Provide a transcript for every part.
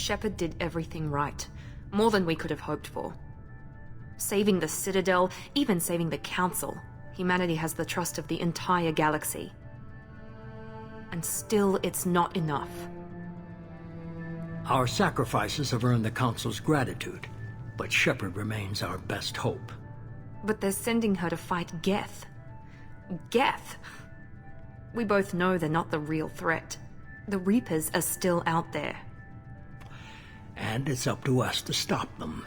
Shepard did everything right. More than we could have hoped for. Saving the Citadel, even saving the Council, humanity has the trust of the entire galaxy. And still, it's not enough. Our sacrifices have earned the Council's gratitude, but Shepard remains our best hope. But they're sending her to fight Geth. Geth! We both know they're not the real threat. The Reapers are still out there. And it's up to us to stop them.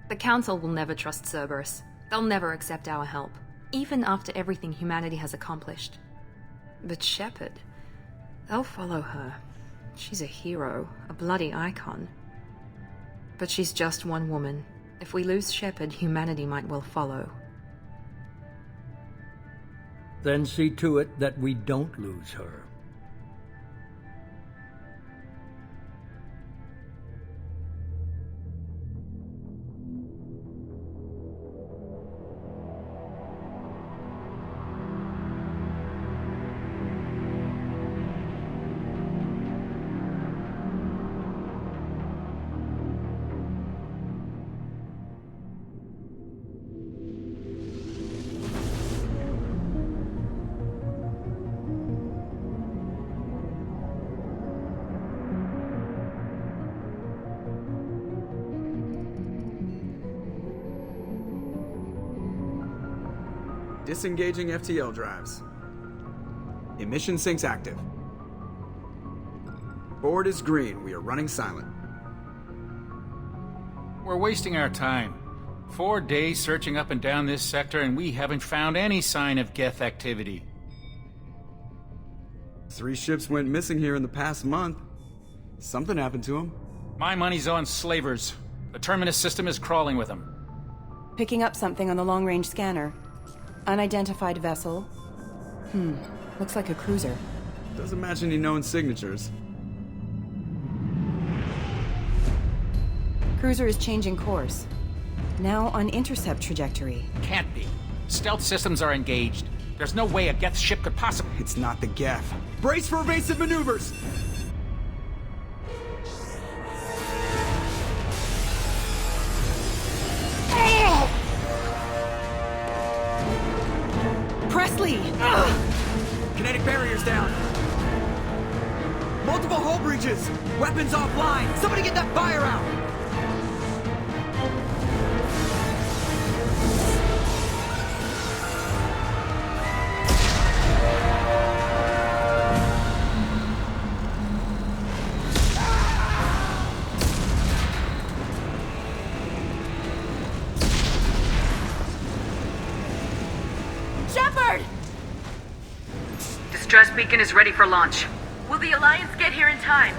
The Council will never trust Cerberus. They'll never accept our help, even after everything humanity has accomplished. But Shepard, they'll follow her. She's a hero, a bloody icon. But she's just one woman. If we lose Shepard, humanity might well follow. Then see to it that we don't lose her. Disengaging FTL drives. Emission sinks active. Board is green. We are running silent. We're wasting our time. 4 days searching up and down this sector, and we haven't found any sign of Geth activity. 3 ships went missing here in the past month. Something happened to them. My money's on slavers. The Terminus system is crawling with them. Picking up something on the long-range scanner. Unidentified vessel. Looks like a cruiser. Doesn't match any known signatures. Cruiser is changing course. Now on intercept trajectory. Can't be. Stealth systems are engaged. There's no way a Geth ship could possibly... It's not the Geth. Brace for evasive maneuvers! Presley! Kinetic barriers down. Multiple hull breaches. Weapons offline. Somebody get that fire out. Shepard! Distress beacon is ready for launch. Will the Alliance get here in time?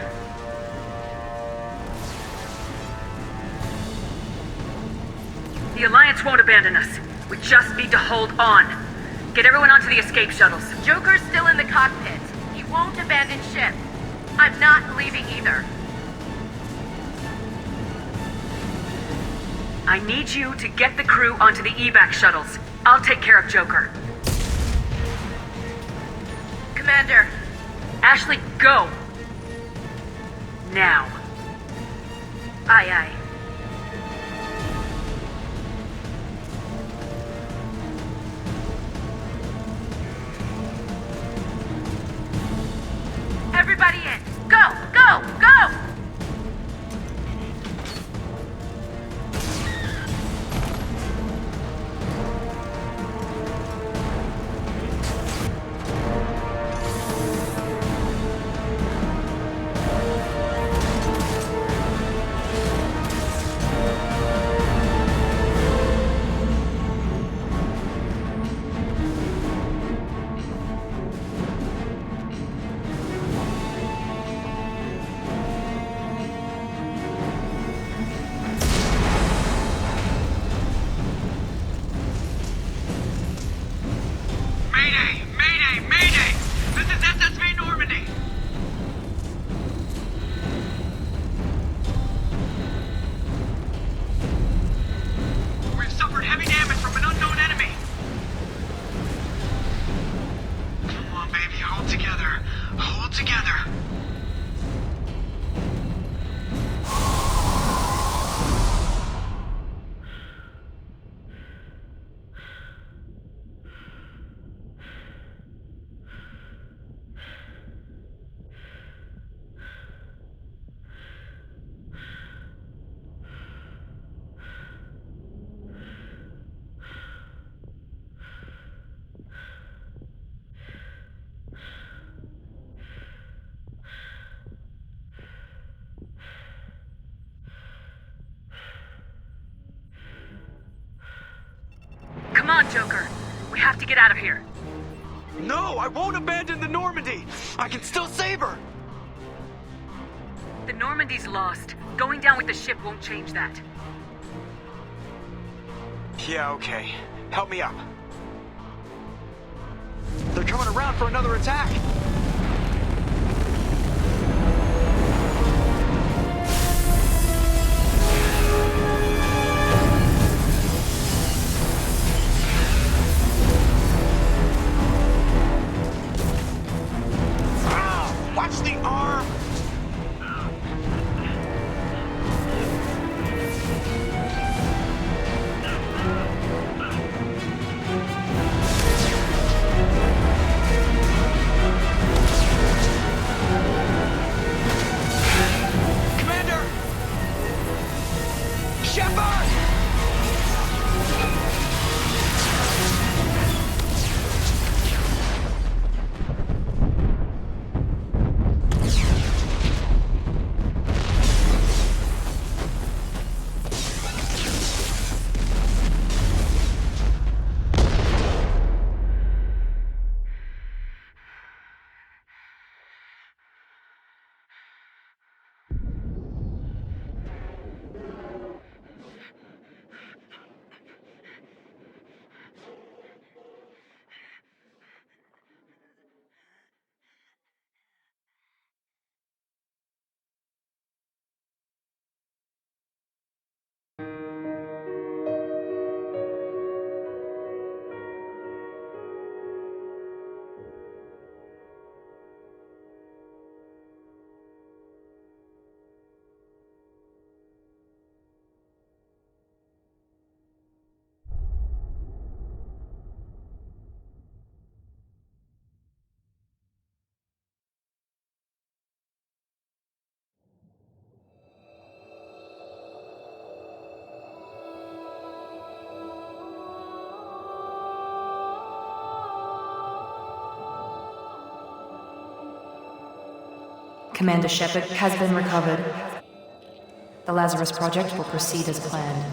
The Alliance won't abandon us. We just need to hold on. Get everyone onto the escape shuttles. Joker's still in the cockpit. He won't abandon ship. I'm not leaving either. I need you to get the crew onto the evac shuttles. I'll take care of Joker. Commander. Ashley, go! Now. Aye, aye. Everybody in! Go! Go! Go! on, Joker. We have to get out of here. No, I won't abandon the Normandy! I can still save her! The Normandy's lost. Going down with the ship won't change that. Yeah, okay. Help me up. They're coming around for another attack! Watch the arm! Commander! Shepard! Commander Shepard has been recovered. The Lazarus Project will proceed as planned.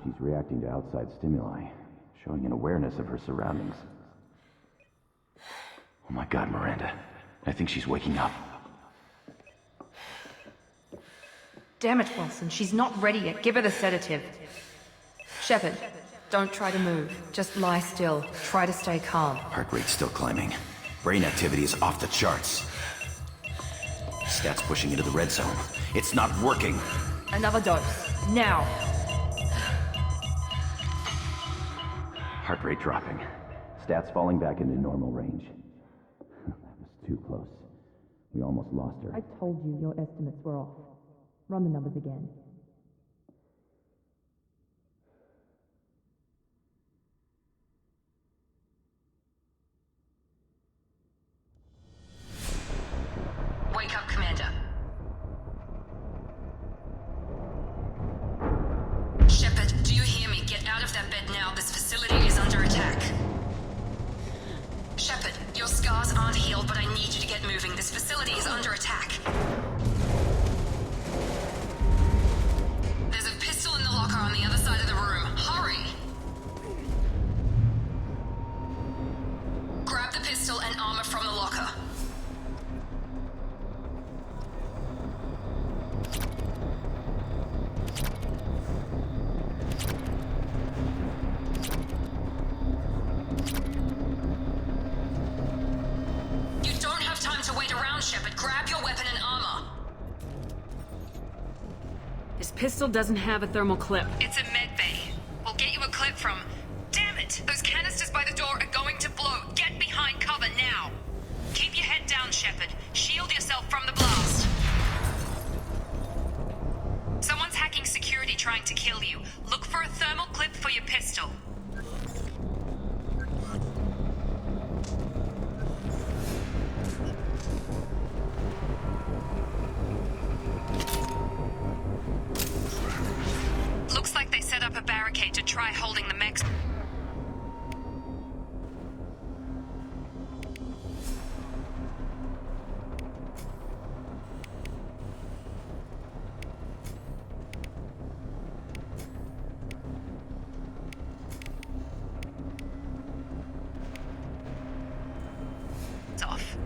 She's reacting to outside stimuli, showing an awareness of her surroundings. Oh my god, Miranda. I think she's waking up. Damn it, Wilson. She's not ready yet. Give her the sedative. Shepard, don't try to move. Just lie still. Try to stay calm. Heart rate's still climbing. Brain activity is off the charts. Stats pushing into the red zone. It's not working. Another dose. Now. Heart rate dropping. Stats falling back into normal range. That was too close. We almost lost her. I told you your estimates were off. Run the numbers again. Wake up, Commander. Shepard, do you hear me? Get out of that bed now. This facility is under attack. Shepard, your scars aren't healed, but I need you to get moving. This facility is under attack. There's a pistol in the locker on the other side of the room. Hurry! Grab the pistol and armor from the locker. You don't have time to wait around, Shepard. Grab your weapon and armor. This pistol doesn't have a thermal clip. It's a med bay. We'll get you a clip from... Damn it! Those canisters by the door are going to blow. Get behind cover now. Keep your head down, Shepard. Shield yourself from the blast. Someone's hacking security trying to kill you. Look for a thermal clip for your pistol. Looks like they set up a barricade to try holding the mechs. It's off.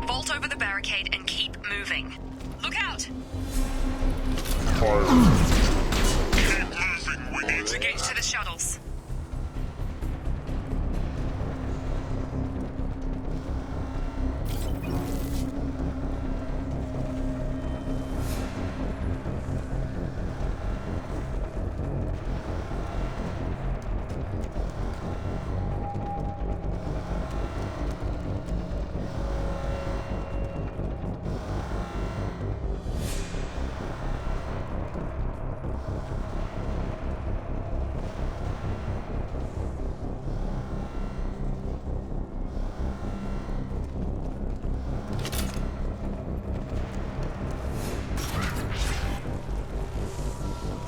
Vault over the barricade and keep moving. Look out! Engage to the shuttles.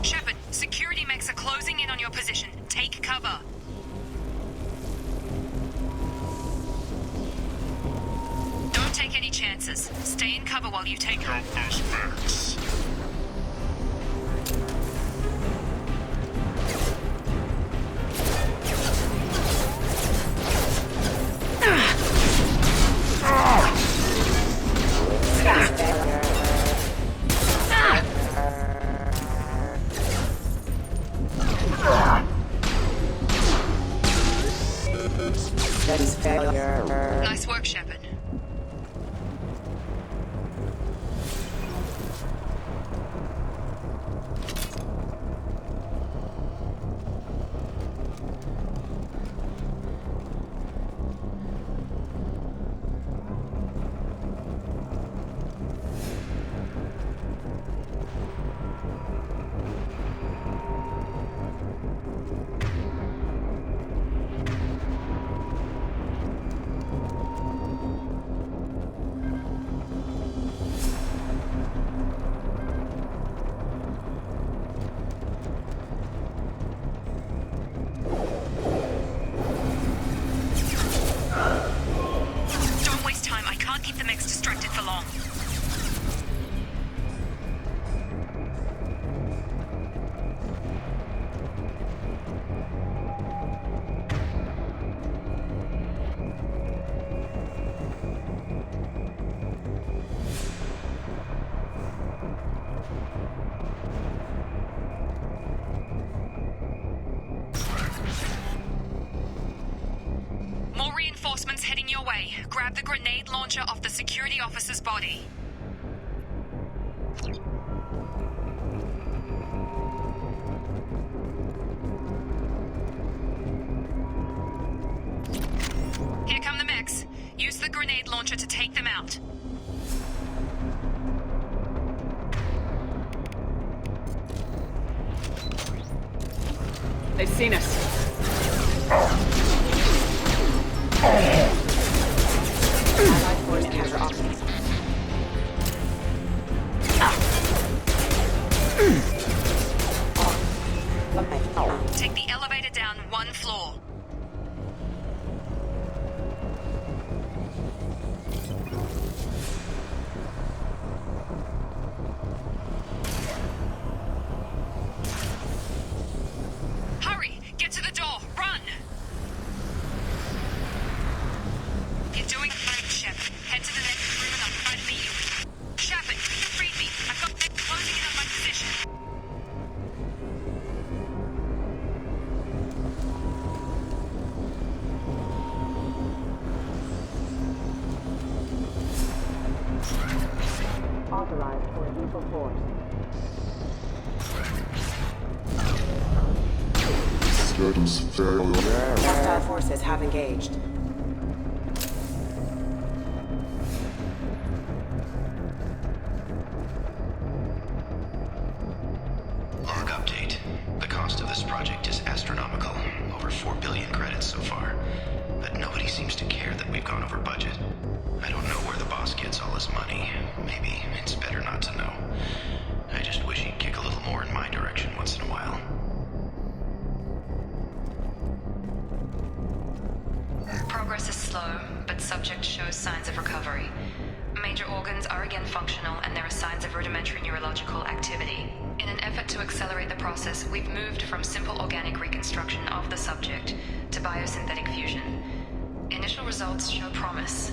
Shepard, security mechs are closing in on your position. Take cover. Don't take any chances. Stay in cover while you take out those mechs. Nice work, Shepard. grab the grenade launcher off the security officer's body. Here come the mechs. Use the grenade launcher to take them out. They've seen us. Allied force counter options. Take the elevator down 1 floor. Hurry! Get to the door! Run! You're doing fine, Shep. Head to the next room and I'll try to meet you. Shepard, read me. I've got them closing in on my position. Authorized for lethal force. Status failure. Hostile forces have engaged. Log update. The cost of this project is astronomical. Over 4 billion credits so far. But nobody seems to care that we've gone over budget. I don't know where the boss gets all his money. Maybe it's better not to know. I just wish he'd kick a little more in my direction once in a while. Progress is slow, but subject shows signs of recovery. Major organs are again functional, and there are signs of rudimentary neurological activity. In an effort to accelerate the process, we've moved from simple organic reconstruction of the subject to biosynthetic fusion. Initial results show promise.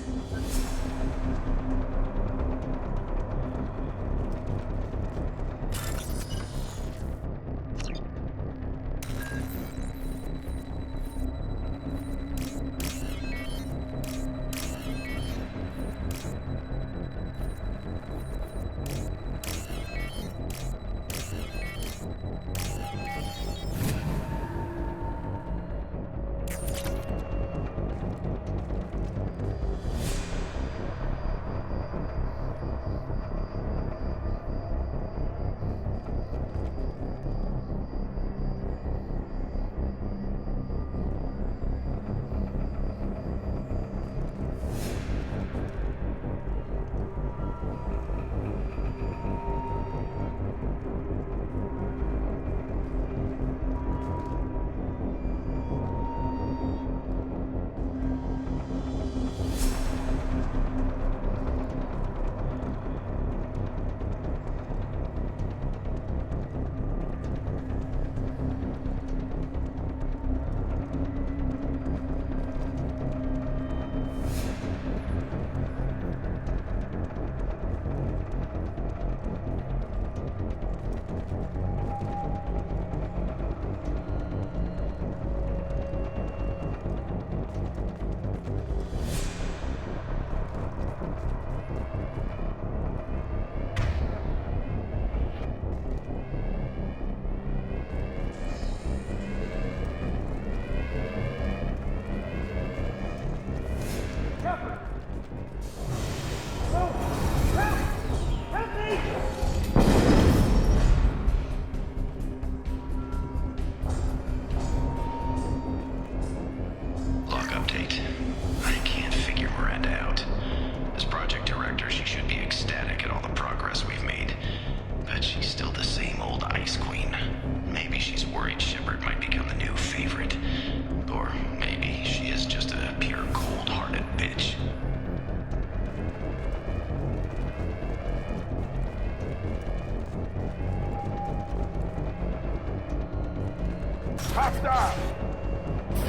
Hostile!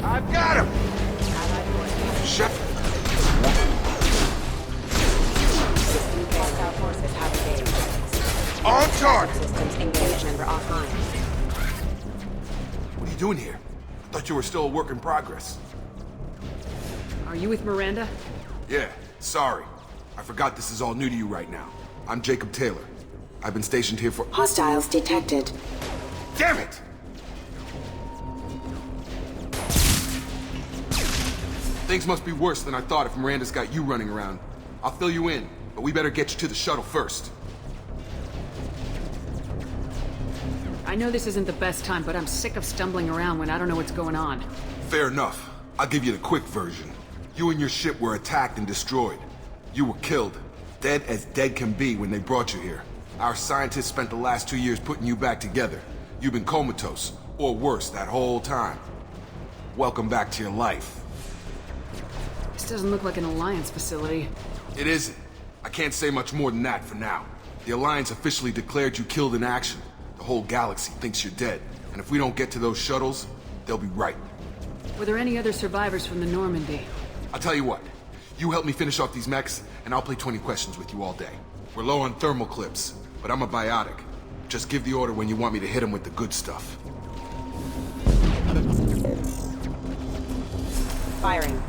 I've got him! Shit! Hostile forces have engaged. On target! Systems engaged and we're offline. What are you doing here? I thought you were still a work in progress. Are you with Miranda? Yeah, sorry. I forgot this is all new to you right now. I'm Jacob Taylor. I've been stationed here for— Hostiles detected. Damn it! Things must be worse than I thought if Miranda's got you running around. I'll fill you in, but we better get you to the shuttle first. I know this isn't the best time, but I'm sick of stumbling around when I don't know what's going on. Fair enough. I'll give you the quick version. You and your ship were attacked and destroyed. You were killed. Dead as dead can be when they brought you here. Our scientists spent the last 2 years putting you back together. You've been comatose, or worse, that whole time. Welcome back to your life. This doesn't look like an Alliance facility. It isn't. I can't say much more than that for now. The Alliance officially declared you killed in action. The whole galaxy thinks you're dead. And if we don't get to those shuttles, they'll be right. Were there any other survivors from the Normandy? I'll tell you what. You help me finish off these mechs, and I'll play 20 questions with you all day. We're low on thermal clips, but I'm a biotic. Just give the order when you want me to hit them with the good stuff. Firing.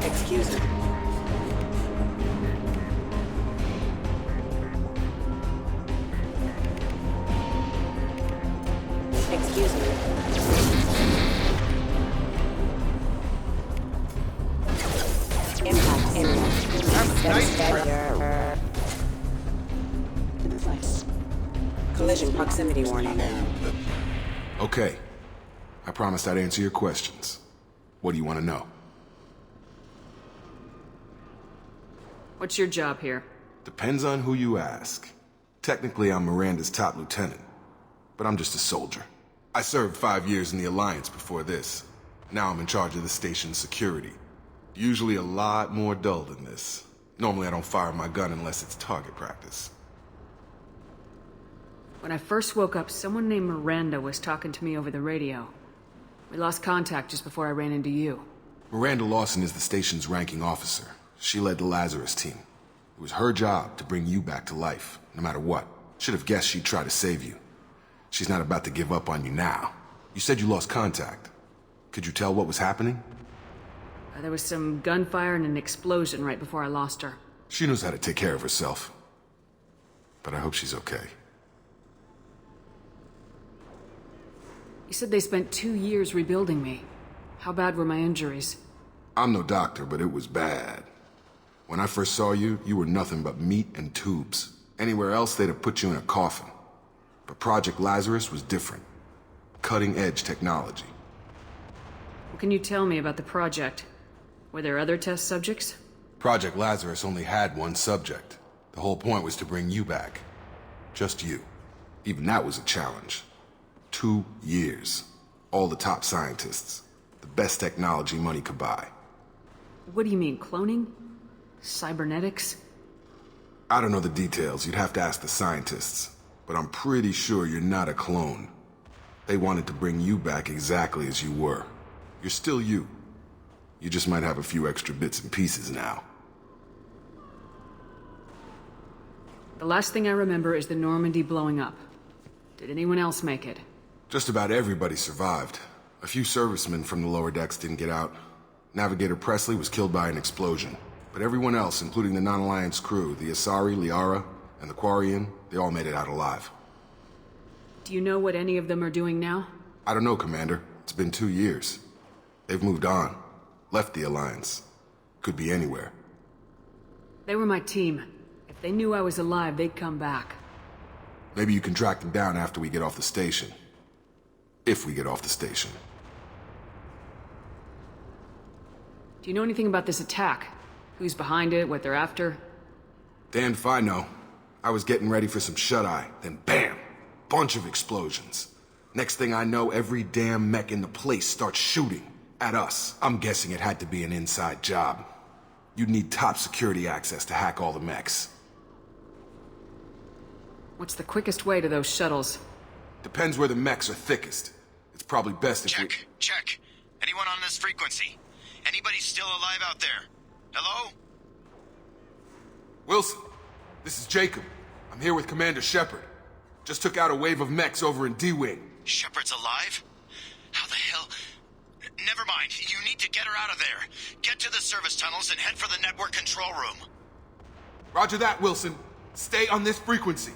Excuse me. Excuse me. Impact area. Nice. Collision proximity warning. Okay. I promised I'd answer your questions. What do you want to know? What's your job here? Depends on who you ask. Technically, I'm Miranda's top lieutenant, but I'm just a soldier. I served 5 years in the Alliance before this. Now I'm in charge of the station's security. Usually a lot more dull than this. Normally I don't fire my gun unless it's target practice. When I first woke up, someone named Miranda was talking to me over the radio. We lost contact just before I ran into you. Miranda Lawson is the station's ranking officer. She led the Lazarus team. It was her job to bring you back to life, no matter what. Should have guessed she'd try to save you. She's not about to give up on you now. You said you lost contact. Could you tell what was happening? There was some gunfire and an explosion right before I lost her. She knows how to take care of herself. But I hope she's okay. You said they spent 2 years rebuilding me. How bad were my injuries? I'm no doctor, but it was bad. When I first saw you, you were nothing but meat and tubes. Anywhere else, they'd have put you in a coffin. But Project Lazarus was different. Cutting-edge technology. What can you tell me about the project? Were there other test subjects? Project Lazarus only had one subject. The whole point was to bring you back. Just you. Even that was a challenge. 2 years. All the top scientists. The best technology money could buy. What do you mean, cloning? Cybernetics? I don't know the details. You'd have to ask the scientists. But I'm pretty sure you're not a clone. They wanted to bring you back exactly as you were. You're still you. You just might have a few extra bits and pieces now. The last thing I remember is the Normandy blowing up. Did anyone else make it? Just about everybody survived. A few servicemen from the lower decks didn't get out. Navigator Presley was killed by an explosion. But everyone else, including the non-Alliance crew, the Asari, Liara, and the Quarian, they all made it out alive. Do you know what any of them are doing now? I don't know, Commander. It's been 2 years. They've moved on. Left the Alliance. Could be anywhere. They were my team. If they knew I was alive, they'd come back. Maybe you can track them down after we get off the station. If we get off the station. Do you know anything about this attack? Who's behind it, what they're after? Damned if I know. I was getting ready for some shut-eye, then bam! Bunch of explosions. Next thing I know, every damn mech in the place starts shooting at us. I'm guessing it had to be an inside job. You'd need top security access to hack all the mechs. What's the quickest way to those shuttles? Depends where the mechs are thickest. It's probably best if we... Check. Anyone on this frequency? Anybody still alive out there? Hello? Wilson, this is Jacob. I'm here with Commander Shepard. Just took out a wave of mechs over in D-Wing. Shepard's alive? How the hell? Never mind. You need to get her out of there. Get to the service tunnels and head for the network control room. Roger that, Wilson. Stay on this frequency.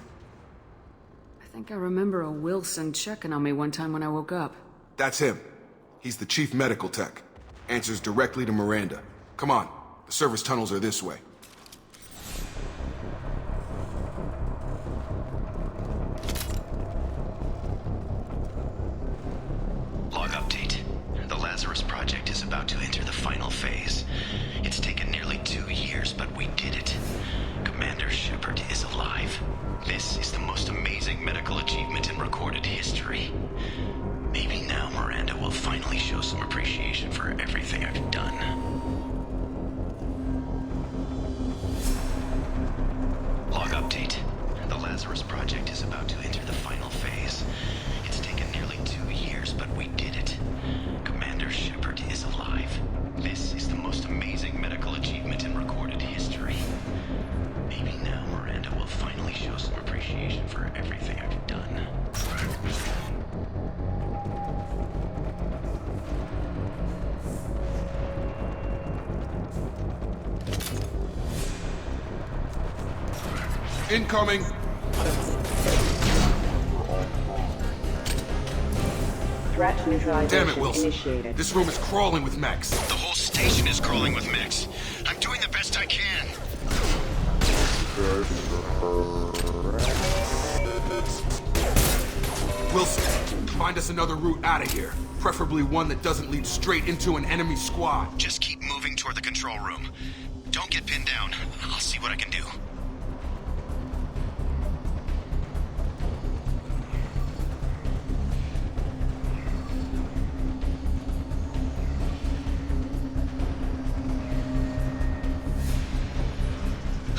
I think I remember a Wilson checking on me one time when I woke up. That's him. He's the chief medical tech. Answers directly to Miranda. Come on. The service tunnels are this way. Log update. The Lazarus Project is about to enter the final phase. It's taken nearly 2 years, but we did it. Commander Shepard is alive. This is the most amazing medical achievement in recorded history. Maybe now Miranda will finally show some appreciation for everything I've done. Log update. The Lazarus Project is about to enter the final phase. It's taken nearly 2 years, but we did it. Commander Shepard is alive. This is the most amazing medical achievement in recorded history. Maybe now Miranda will finally show some appreciation for everything I've done. Incoming! Threat neutralization Damn it, Wilson. initiated. This room is crawling with mechs. The whole station is crawling with mechs. I'm doing the best I can. Wilson, find us another route out of here. Preferably one that doesn't lead straight into an enemy squad. Just keep moving toward the control room. Don't get pinned down. I'll see what I can do.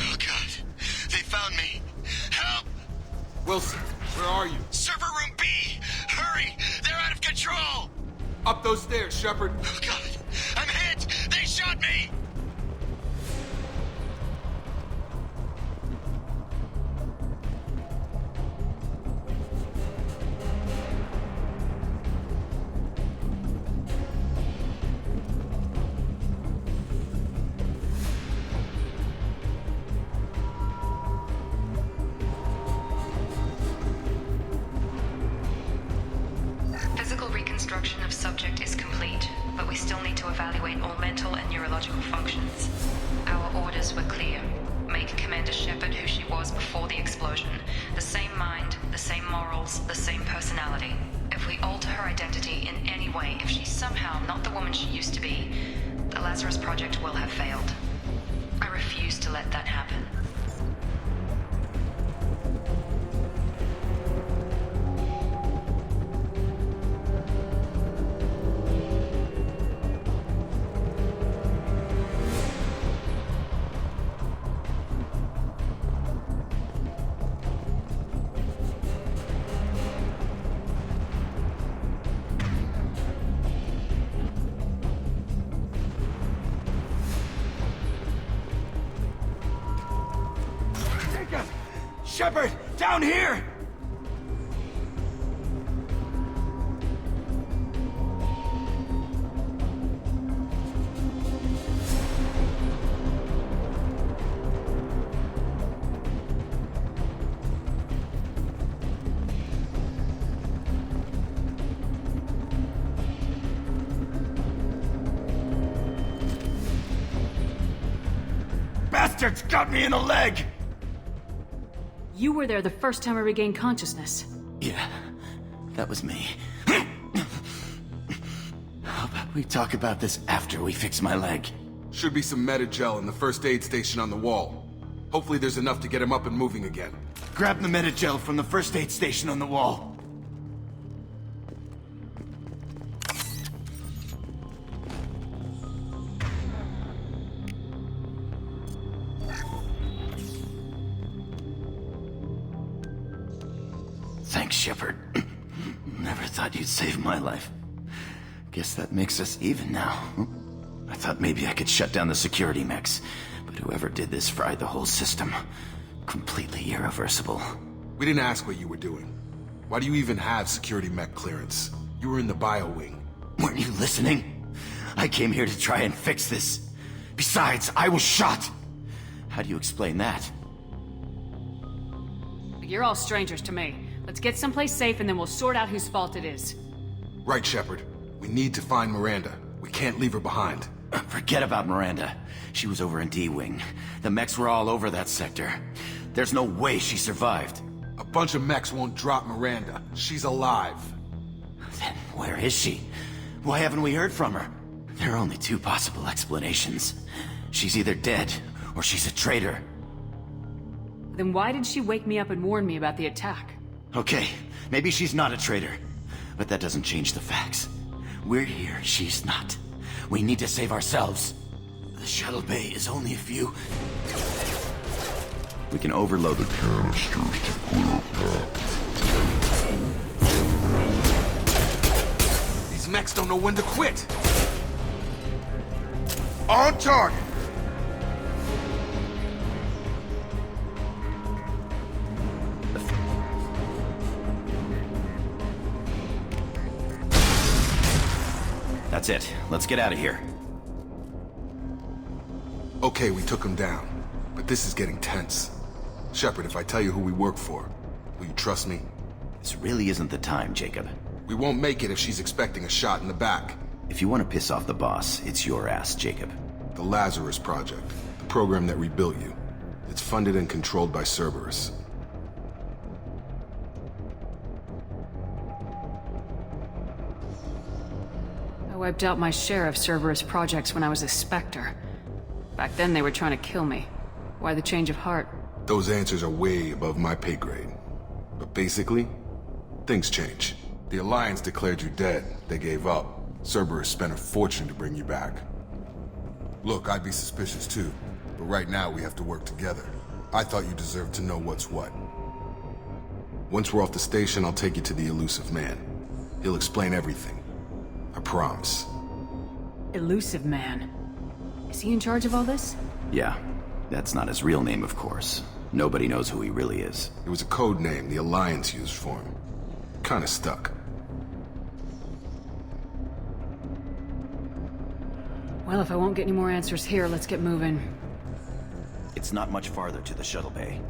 Oh God, they found me. Help! Wilson, where are you? Server room B! Hurry! They're out of control! Up those stairs, Shepard. Oh God, I'm hit! They shot me! Physical reconstruction of subject is complete, but we still need to evaluate all mental and neurological functions. Our orders were clear. Make Commander Shepard who she was before the explosion. The same mind, the same morals, the same personality. If we alter her identity in any way, if she's somehow not the woman she used to be, the Lazarus Project will have failed. I refuse to let that happen. Shepard, down here! Bastards got me in the leg! You were there the first time I regained consciousness. Yeah, that was me. How about we talk about this after we fix my leg? Should be some Metagel in the first aid station on the wall. Hopefully there's enough to get him up and moving again. Grab the Metagel from the first aid station on the wall. Thanks, Shepard. Never thought you'd save my life. Guess that makes us even now. I thought maybe I could shut down the security mechs, but whoever did this fried the whole system. Completely irreversible. We didn't ask what you were doing. Why do you even have security mech clearance? You were in the bio wing. Weren't you listening? I came here to try and fix this. Besides, I was shot. How do you explain that? You're all strangers to me. Let's get someplace safe and then we'll sort out whose fault it is. Right, Shepard. We need to find Miranda. We can't leave her behind. Forget about Miranda. She was over in D-Wing. The mechs were all over that sector. There's no way she survived. A bunch of mechs won't drop Miranda. She's alive. Then where is she? Why haven't we heard from her? There are only two possible explanations. She's either dead, or she's a traitor. Then why did she wake me up and warn me about the attack? Okay, maybe she's not a traitor. But that doesn't change the facts. We're here, she's not. We need to save ourselves. The shuttle bay is only a few... We can overload the canisters to clear a path. These mechs don't know when to quit. On target! That's it. Let's get out of here. Okay, we took him down. But this is getting tense. Shepard, if I tell you who we work for, will you trust me? This really isn't the time, Jacob. We won't make it if she's expecting a shot in the back. If you want to piss off the boss, it's your ass, Jacob. The Lazarus Project. The program that rebuilt you. It's funded and controlled by Cerberus. I wiped out my share of Cerberus projects when I was a Spectre. Back then they were trying to kill me. Why the change of heart? Those answers are way above my pay grade. But basically, things change. The Alliance declared you dead. They gave up. Cerberus spent a fortune to bring you back. Look, I'd be suspicious too. But right now we have to work together. I thought you deserved to know what's what. Once we're off the station, I'll take you to the Elusive Man. He'll explain everything. I promise. Elusive Man. Is he in charge of all this? Yeah. That's not his real name, of course. Nobody knows who he really is. It was a code name the Alliance used for him. Kinda stuck. Well, if I won't get any more answers here, let's get moving. It's not much farther to the shuttle bay.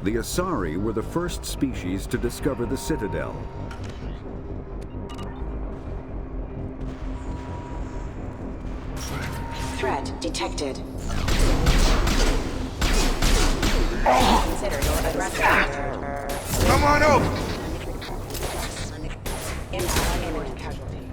The Asari were the first species to discover the Citadel. Threat detected. Consider your aggressive. Come on over! Impact imminent casualty.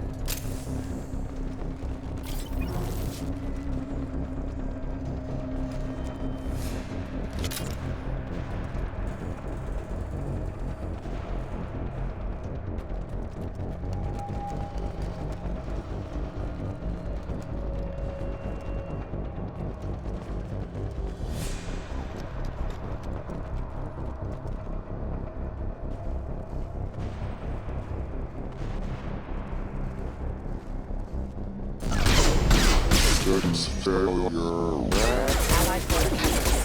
Allied force casualty.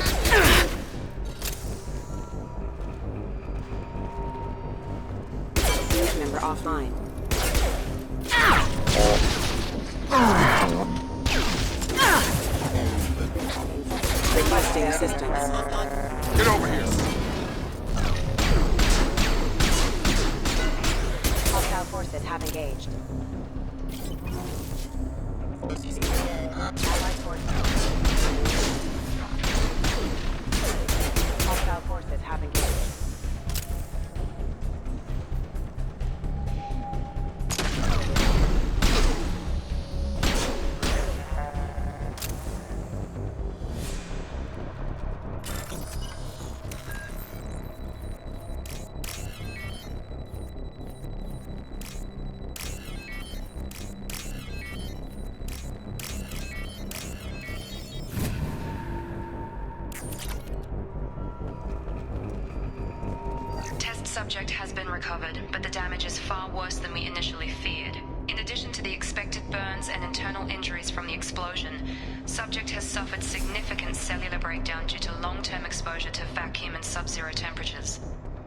Unit member offline. Requesting assistance. Get over here! Hostile forces have engaged. Allied forces. Hostile forces have engaged. Subject has been recovered, but the damage is far worse than we initially feared. In addition to the expected burns and internal injuries from the explosion, subject has suffered significant cellular breakdown due to long-term exposure to vacuum and sub-zero temperatures.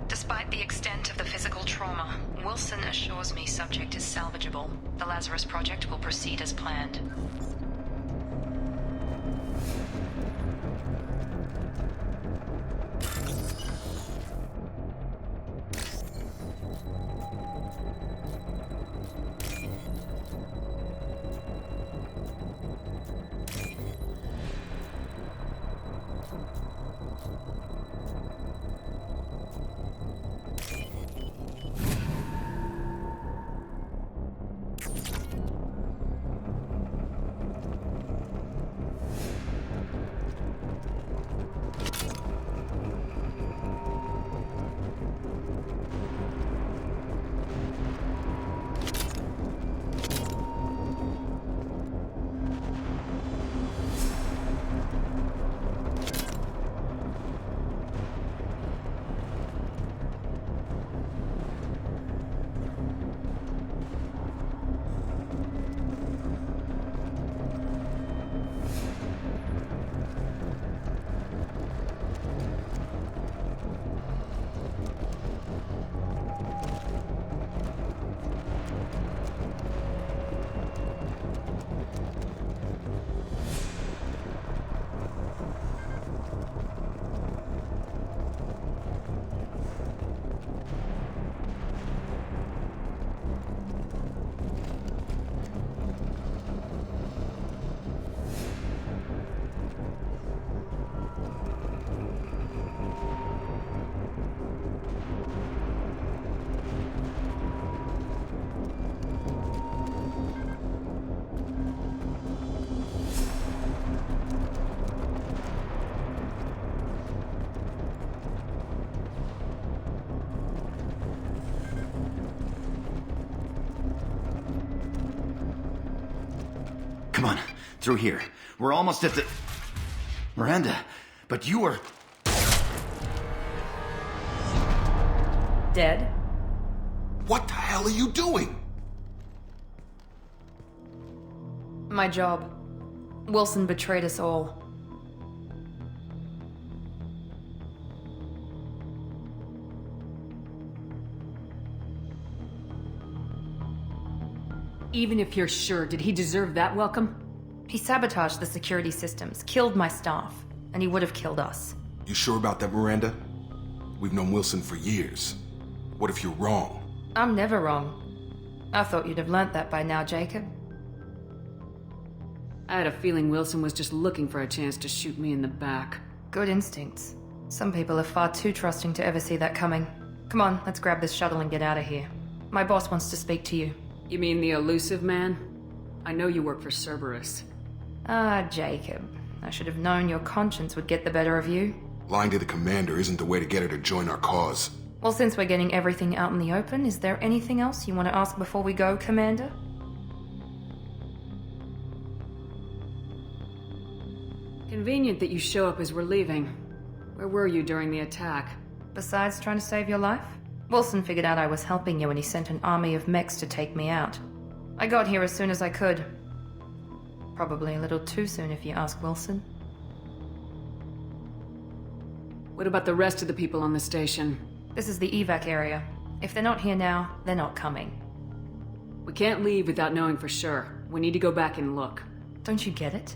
Despite the extent of the physical trauma, Wilson assures me subject is salvageable. The Lazarus Project will proceed as planned. Come on, through here. We're almost at the... Miranda, but you were... Dead? What the hell are you doing? My job. Wilson betrayed us all. Even if you're sure, did he deserve that welcome? He sabotaged the security systems, killed my staff, and he would have killed us. You sure about that, Miranda? We've known Wilson for years. What if you're wrong? I'm never wrong. I thought you'd have learnt that by now, Jacob. I had a feeling Wilson was just looking for a chance to shoot me in the back. Good instincts. Some people are far too trusting to ever see that coming. Come on, let's grab this shuttle and get out of here. My boss wants to speak to you. You mean the elusive man? I know you work for Cerberus. Ah, Jacob. I should have known your conscience would get the better of you. Lying to the commander isn't the way to get her to join our cause. Well, since we're getting everything out in the open, is there anything else you want to ask before we go, Commander? Convenient that you show up as we're leaving. Where were you during the attack? Besides trying to save your life? Wilson figured out I was helping you and he sent an army of mechs to take me out. I got here as soon as I could. Probably a little too soon if you ask Wilson. What about the rest of the people on the station? This is the evac area. If they're not here now, they're not coming. We can't leave without knowing for sure. We need to go back and look. Don't you get it?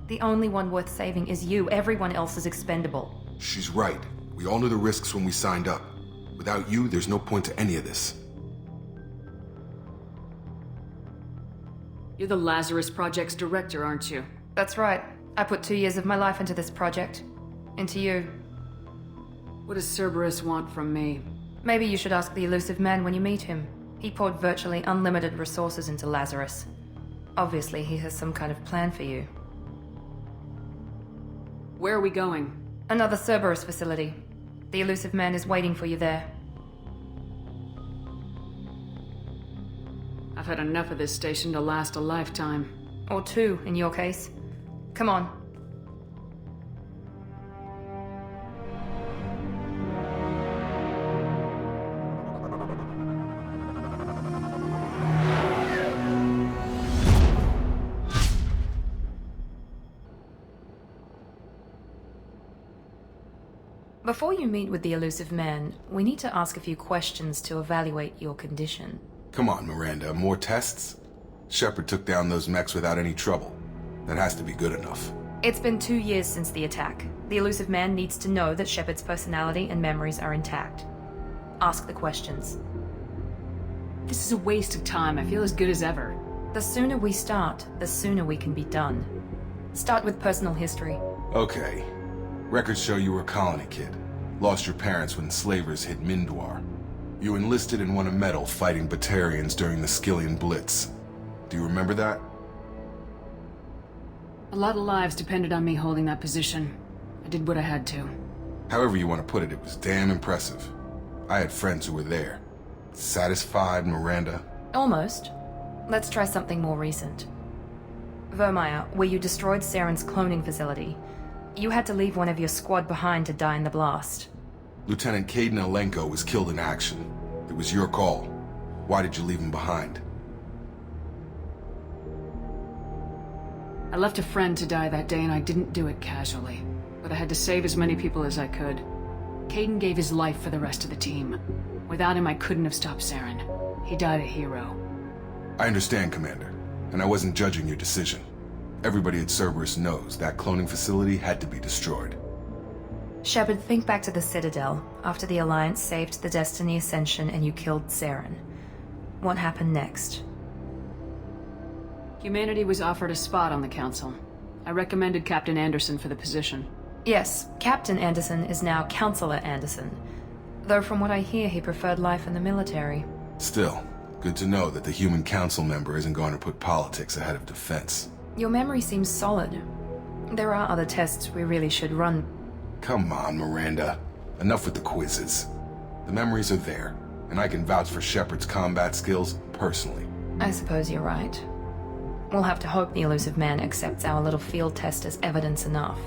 The only one worth saving is you. Everyone else is expendable. She's right. We all knew the risks when we signed up. Without you, there's no point to any of this. You're the Lazarus Project's director, aren't you? That's right. I put 2 years of my life into this project. Into you. What does Cerberus want from me? Maybe you should ask the elusive man when you meet him. He poured virtually unlimited resources into Lazarus. Obviously, he has some kind of plan for you. Where are we going? Another Cerberus facility. The elusive man is waiting for you there. I've had enough of this station to last a lifetime. Or 2, in your case. Come on. Before you meet with the elusive man, we need to ask a few questions to evaluate your condition. Come on, Miranda, more tests? Shepard took down those mechs without any trouble. That has to be good enough. It's been 2 years since the attack. The elusive man needs to know that Shepard's personality and memories are intact. Ask the questions. This is a waste of time. I feel as good as ever. The sooner we start, the sooner we can be done. Start with personal history. Okay. Records show you were a colony kid. Lost your parents when slavers hit Mindwar. You enlisted and won a medal fighting Batarians during the Skillian Blitz. Do you remember that? A lot of lives depended on me holding that position. I did what I had to. However you want to put it, it was damn impressive. I had friends who were there. Satisfied, Miranda? Almost. Let's try something more recent. Vermeer, where you destroyed Saren's cloning facility. You had to leave one of your squad behind to die in the blast. Lieutenant Kaidan Alenko was killed in action. It was your call. Why did you leave him behind? I left a friend to die that day and I didn't do it casually. But I had to save as many people as I could. Kaidan gave his life for the rest of the team. Without him, I couldn't have stopped Saren. He died a hero. I understand, Commander. And I wasn't judging your decision. Everybody at Cerberus knows that cloning facility had to be destroyed. Shepard, think back to the Citadel, after the Alliance saved the Destiny Ascension and you killed Saren. What happened next? Humanity was offered a spot on the Council. I recommended Captain Anderson for the position. Yes, Captain Anderson is now Counselor Anderson. Though from what I hear, he preferred life in the military. Still, good to know that the human council member isn't going to put politics ahead of defense. Your memory seems solid. There are other tests we really should run. Come on, Miranda. Enough with the quizzes. The memories are there, and I can vouch for Shepard's combat skills personally. I suppose you're right. We'll have to hope the elusive man accepts our little field test as evidence enough.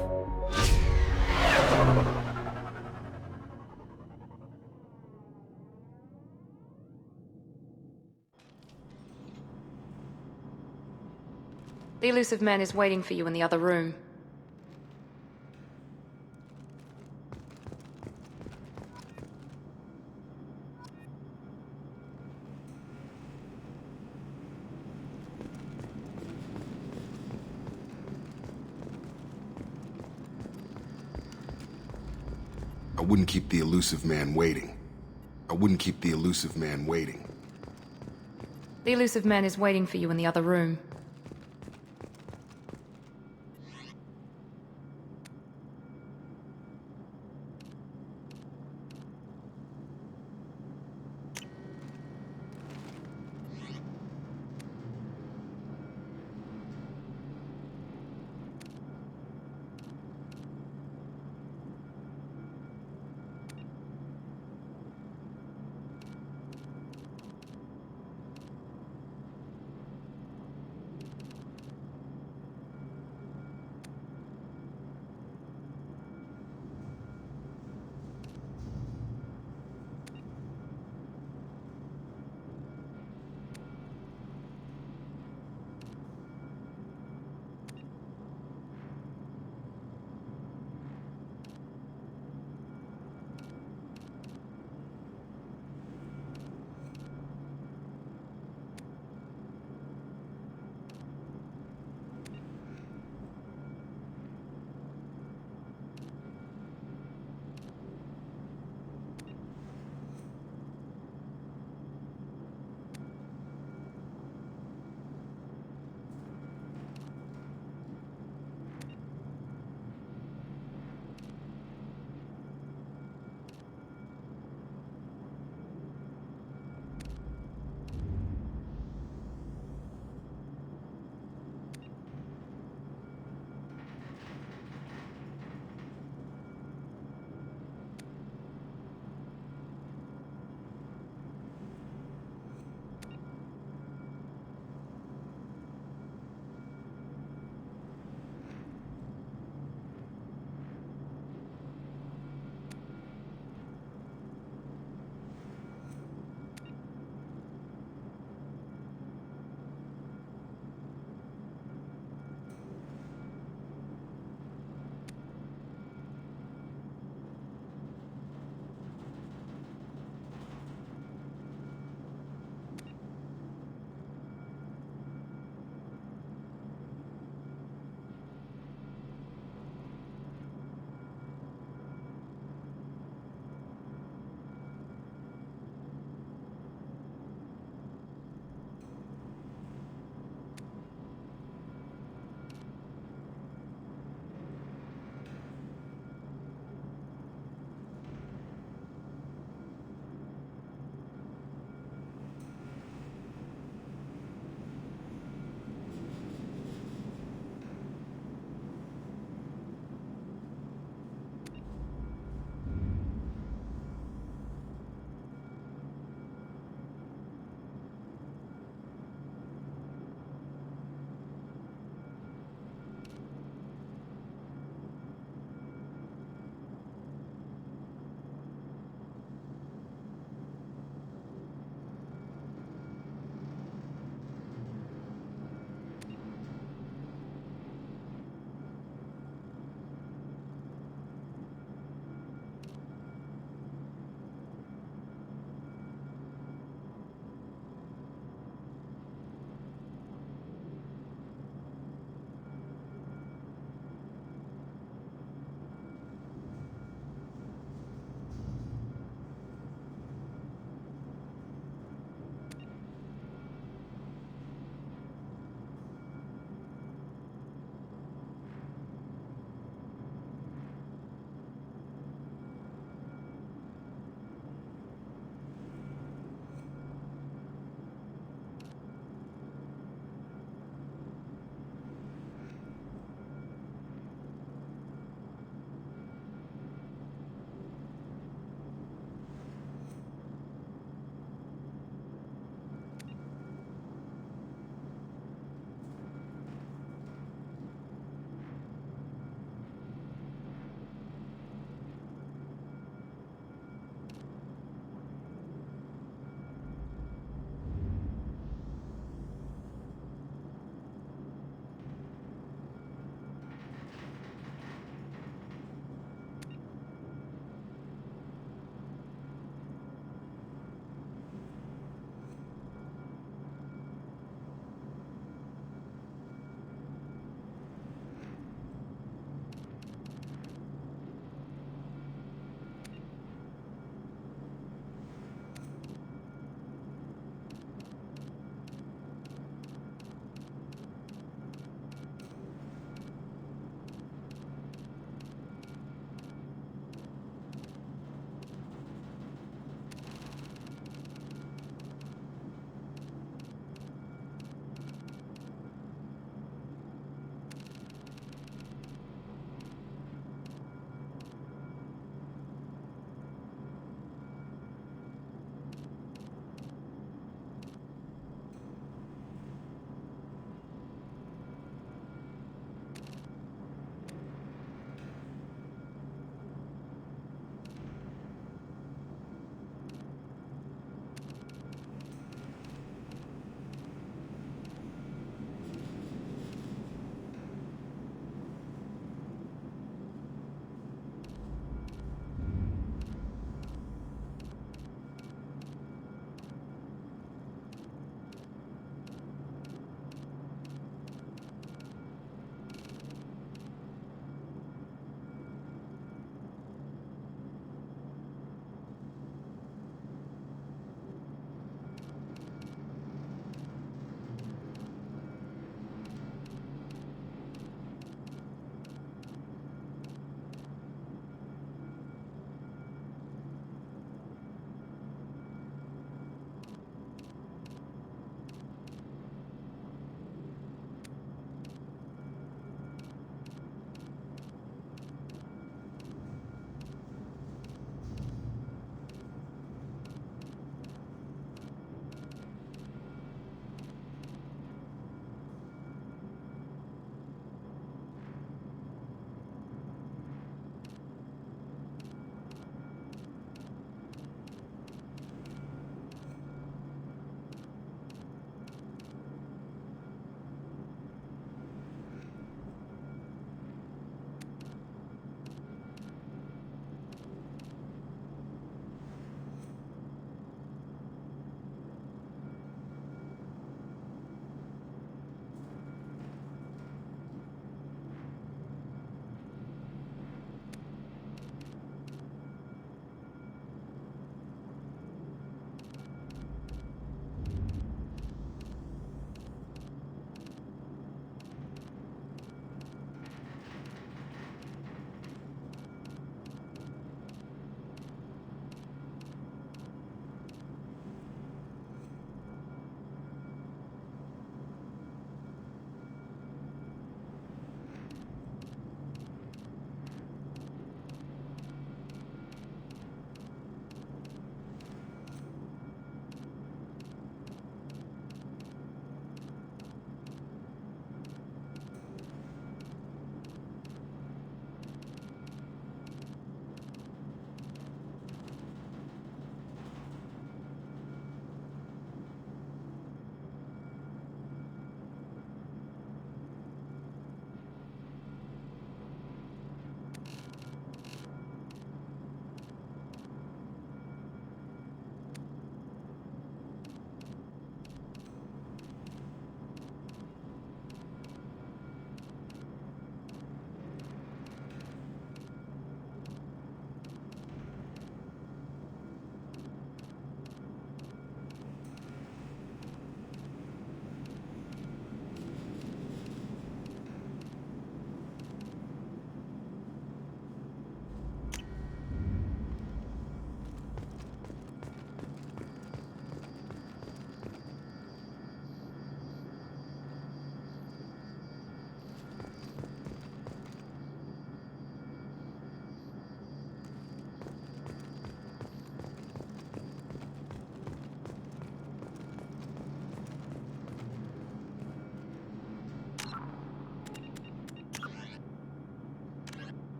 The elusive man is waiting for you in the other room. I wouldn't keep the elusive man waiting. I wouldn't keep the elusive man waiting. The elusive man is waiting for you in the other room.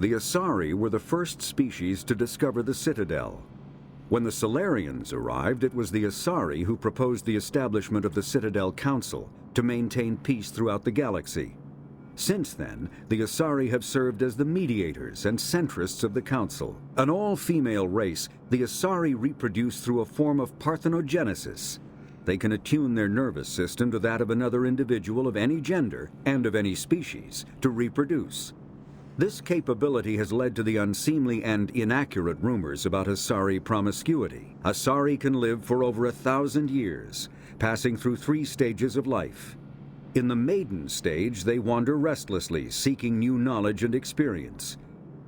The Asari were the first species to discover the Citadel. When the Salarians arrived, it was the Asari who proposed the establishment of the Citadel Council to maintain peace throughout the galaxy. Since then, the Asari have served as the mediators and centrists of the Council. An all-female race, the Asari reproduce through a form of parthenogenesis. They can attune their nervous system to that of another individual of any gender and of any species to reproduce. This capability has led to the unseemly and inaccurate rumors about Asari promiscuity. Asari can live for over 1,000 years, passing through 3 stages of life. In the maiden stage, they wander restlessly, seeking new knowledge and experience.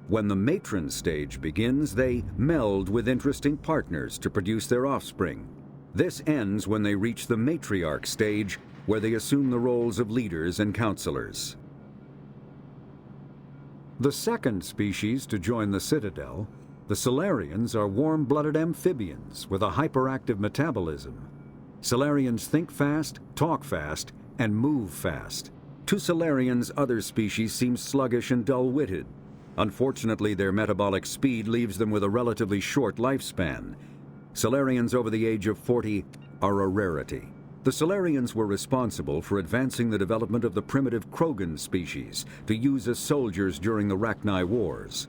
When the matron stage begins, they meld with interesting partners to produce their offspring. This ends when they reach the matriarch stage, where they assume the roles of leaders and counselors. The second species to join the Citadel, the Salarians, are warm-blooded amphibians with a hyperactive metabolism. Salarians think fast, talk fast, and move fast. To Salarians, other species seem sluggish and dull-witted. Unfortunately, their metabolic speed leaves them with a relatively short lifespan. Salarians over the age of 40 are a rarity. The Salarians were responsible for advancing the development of the primitive Krogan species to use as soldiers during the Rachni Wars.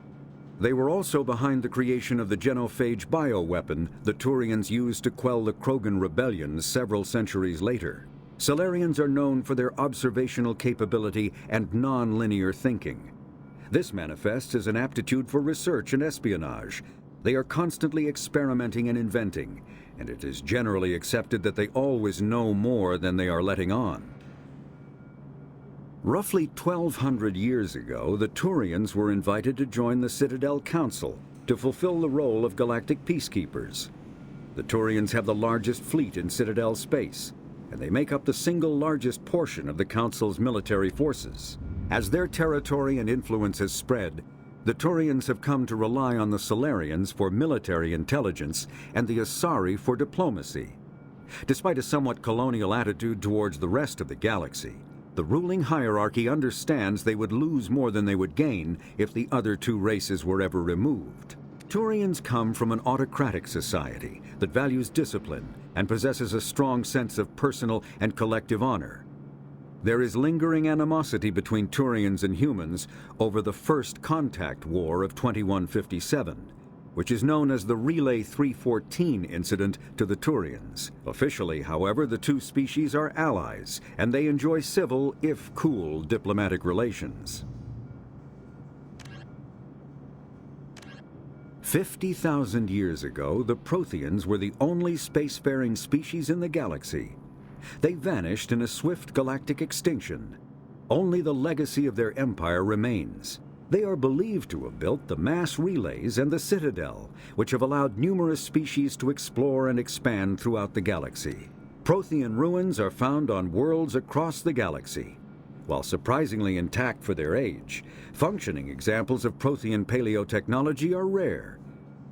They were also behind the creation of the genophage bioweapon the Turians used to quell the Krogan rebellions several centuries later. Salarians are known for their observational capability and non-linear thinking. This manifests as an aptitude for research and espionage. They are constantly experimenting and inventing, and it is generally accepted that they always know more than they are letting on. Roughly 1,200 years ago, the Turians were invited to join the Citadel Council to fulfill the role of galactic peacekeepers. The Turians have the largest fleet in Citadel space, and they make up the single largest portion of the Council's military forces. As their territory and influence has spread, the Turians have come to rely on the Salarians for military intelligence and the Asari for diplomacy. Despite a somewhat colonial attitude towards the rest of the galaxy, the ruling hierarchy understands they would lose more than they would gain if the other 2 races were ever removed. Turians come from an autocratic society that values discipline and possesses a strong sense of personal and collective honor. There is lingering animosity between Turians and humans over the First Contact War of 2157, which is known as the Relay 314 incident to the Turians. Officially, however, the 2 species are allies, and they enjoy civil, if cool, diplomatic relations. 50,000 years ago, the Protheans were the only spacefaring species in the galaxy. They vanished in a swift galactic extinction. Only the legacy of their empire remains. They are believed to have built the mass relays and the Citadel, which have allowed numerous species to explore and expand throughout the galaxy. Prothean ruins are found on worlds across the galaxy. While surprisingly intact for their age, functioning examples of Prothean paleotechnology are rare.